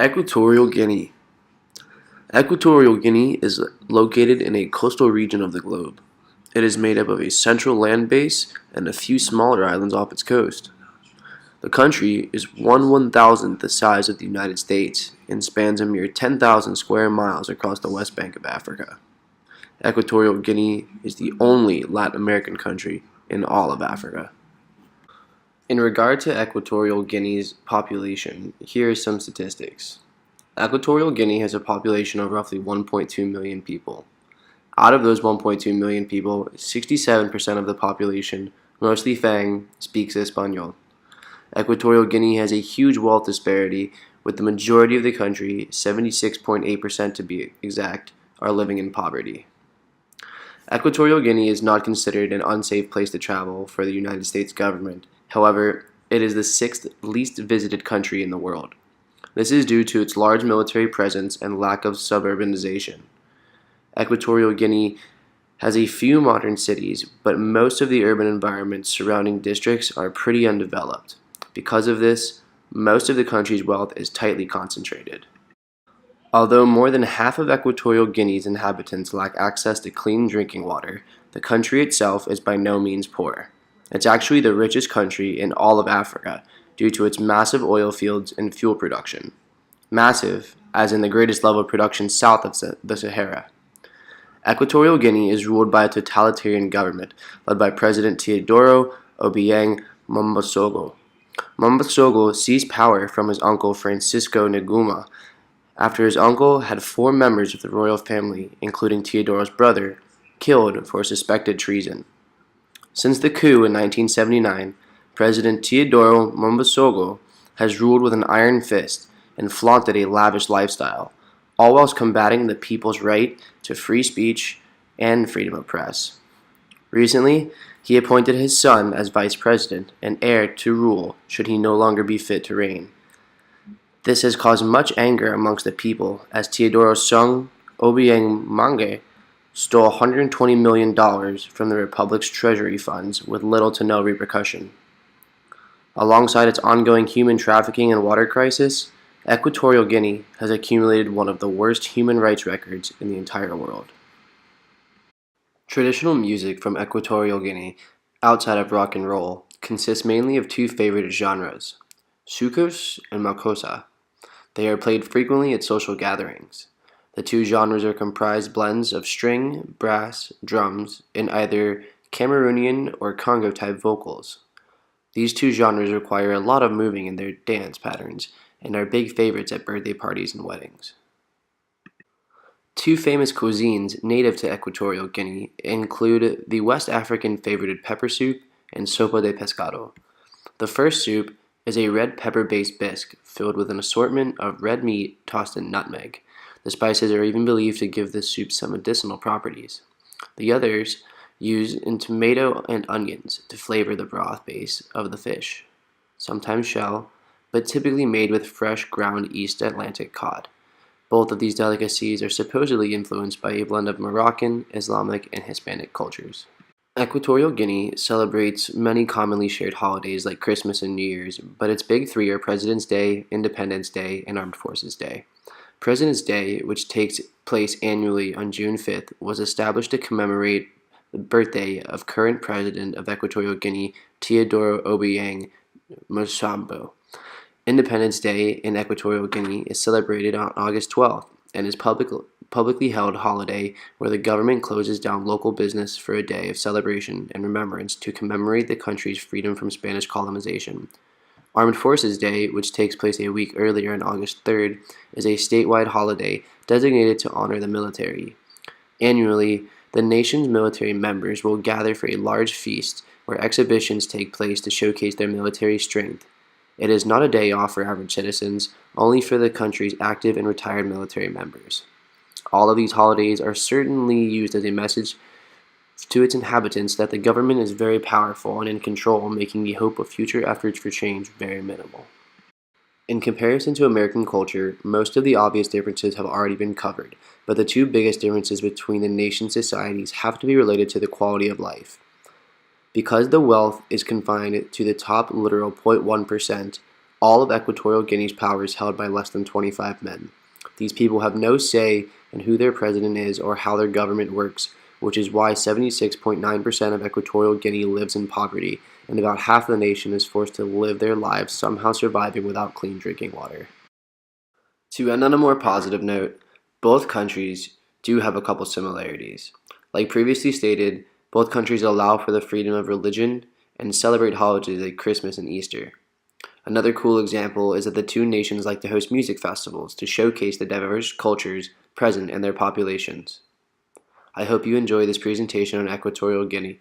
Equatorial Guinea. Equatorial Guinea is located in a coastal region of the globe. It is made up of a central land base and a few smaller islands off its coast. The country is 1/1000th the size of the United States and spans a mere 10,000 square miles across the west bank of Africa. Equatorial Guinea is the only Latin American country in all of Africa. In regard to Equatorial Guinea's population, here are some statistics. Equatorial Guinea has a population of roughly 1.2 million people. Out of those 1.2 million people, 67% of the population, mostly Fang, speaks Espanol. Equatorial Guinea has a huge wealth disparity, with the majority of the country, 76.8% to be exact, are living in poverty. Equatorial Guinea is not considered an unsafe place to travel for the United States government. However, it is the sixth least visited country in the world. This is due to its large military presence and lack of suburbanization. Equatorial Guinea has a few modern cities, but most of the urban environments surrounding districts are pretty undeveloped. Because of this, most of the country's wealth is tightly concentrated. Although more than half of Equatorial Guinea's inhabitants lack access to clean drinking water, the country itself is by no means poor. It's actually the richest country in all of Africa due to its massive oil fields and fuel production. Massive, as in the greatest level of production south of the Sahara. Equatorial Guinea is ruled by a totalitarian government led by President Teodoro Obiang Mambasogo. Mambasogo seized power from his uncle Francisco Nguma after his uncle had 4 members of the royal family, including Teodoro's brother, killed for suspected treason. Since the coup in 1979, President Teodoro Mambasogo has ruled with an iron fist and flaunted a lavish lifestyle, all whilst combating the people's right to free speech and freedom of press. Recently, he appointed his son as vice president and heir to rule should he no longer be fit to reign. This has caused much anger amongst the people, as Teodoro's son, Obiang Mange, stole $120 million from the Republic's treasury funds with little to no repercussion. Alongside its ongoing human trafficking and water crisis, Equatorial Guinea has accumulated one of the worst human rights records in the entire world. Traditional music from Equatorial Guinea, outside of rock and roll, consists mainly of 2 favorite genres, soukous and makossa. They are played frequently at social gatherings. The 2 genres are comprised blends of string, brass, drums, and either Cameroonian or Congo-type vocals. These 2 genres require a lot of moving in their dance patterns and are big favorites at birthday parties and weddings. 2 famous cuisines native to Equatorial Guinea include the West African favorited pepper soup and sopa de pescado. The first soup is a red pepper-based bisque filled with an assortment of red meat tossed in nutmeg. The spices are even believed to give this soup some medicinal properties. The others use in tomato and onions to flavor the broth base of the fish, sometimes shell, but typically made with fresh ground East Atlantic cod. Both of these delicacies are supposedly influenced by a blend of Moroccan, Islamic, and Hispanic cultures. Equatorial Guinea celebrates many commonly shared holidays like Christmas and New Year's, but its big 3 are President's Day, Independence Day, and Armed Forces Day. President's Day, which takes place annually on June 5th, was established to commemorate the birthday of current President of Equatorial Guinea, Teodoro Obiang Musambo. Independence Day in Equatorial Guinea is celebrated on August 12th and is publicly held holiday where the government closes down local business for a day of celebration and remembrance to commemorate the country's freedom from Spanish colonization. Armed Forces Day, which takes place a week earlier on August 3rd, is a statewide holiday designated to honor the military. Annually, the nation's military members will gather for a large feast where exhibitions take place to showcase their military strength. It is not a day off for average citizens, only for the country's active and retired military members. All of these holidays are certainly used as a message to its inhabitants that the government is very powerful and in control, making the hope of future efforts for change very minimal. In comparison to American culture, most of the obvious differences have already been covered, but the 2 biggest differences between the nation's societies have to be related to the quality of life. Because the wealth is confined to the top literal 0.1%, All of Equatorial Guinea's power is held by less than 25 men. These people have no say in who their president is or how their government works, which is why 76.9% of Equatorial Guinea lives in poverty, and about half the nation is forced to live their lives somehow surviving without clean drinking water. To end on a more positive note, both countries do have a couple similarities. Like previously stated, both countries allow for the freedom of religion and celebrate holidays like Christmas and Easter. Another cool example is that the two nations like to host music festivals to showcase the diverse cultures present in their populations. I hope you enjoy this presentation on Equatorial Guinea.